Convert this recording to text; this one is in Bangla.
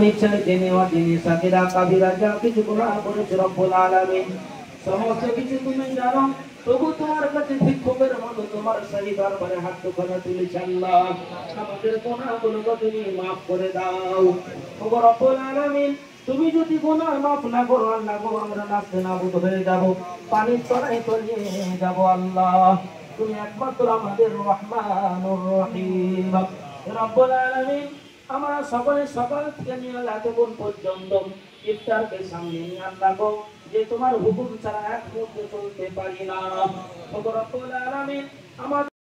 নিশ্চয় জেনে অজেনে সাকিরা কাবিরা যা কিছু গুনাহ করেছে রব্বুল আলামিন সমস্ত কিছু তুমি জানো, তবু তোমার কাছে ভিক্ষুকের মতো তোমার সেই দরবারে হাত দুখানা তুলেছি আল্লাহ, আমাদের গুনাহগুলো তুমি মাফ করে দাও। ওগো রব্বুল আলামিন, তুমি যদি গুনাহ মাফ না করো আল্লাহ গো, আমরা নাস্তে নাবুদ হয়ে যাব, পানির তলায় তলিয়ে যাব আল্লাহ। তুমি একমাত্র আমাদের রহমানুর রহিম রব্বুল আলামিন। আমরা সকলে সকাল থেকে নিয়ে রাতে কোন পর্যন্ত ইফতারকে সামনে নিয়ে আল্লাহ গো, যে তোমার হুকুম ছাড়া এক মুহূর্ত চলতে পারি না। ওগো রব্বুল আলামিন, আমাদের